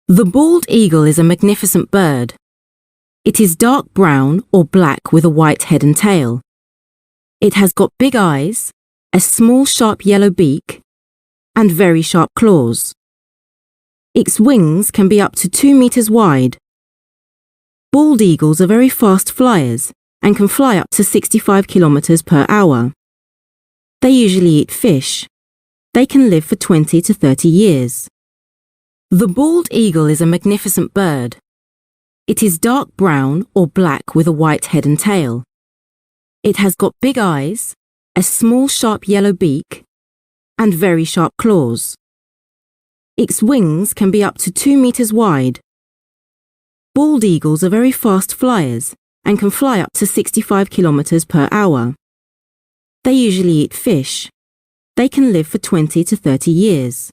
The bald eagle is a magnificent bird. It is dark brown or black with a white head and tail. It has got big eyes, a small sharp yellow beak, and very sharp claws. Its wings can be up to 2 meters wide. Bald eagles are very fast flyers and can fly up to 65 kilometers per hour. They usually eat fish. They can live for 20 to 30 years. The bald eagle is a magnificent bird. It is dark brown or black with a white head and tail. It has got big eyes, a small sharp yellow beak, and very sharp claws. Its wings can be up to 2 meters wide. Bald eagles are very fast flyers and can fly up to 65 kilometers per hour. They usually eat fish. They can live for 20 to 30 years.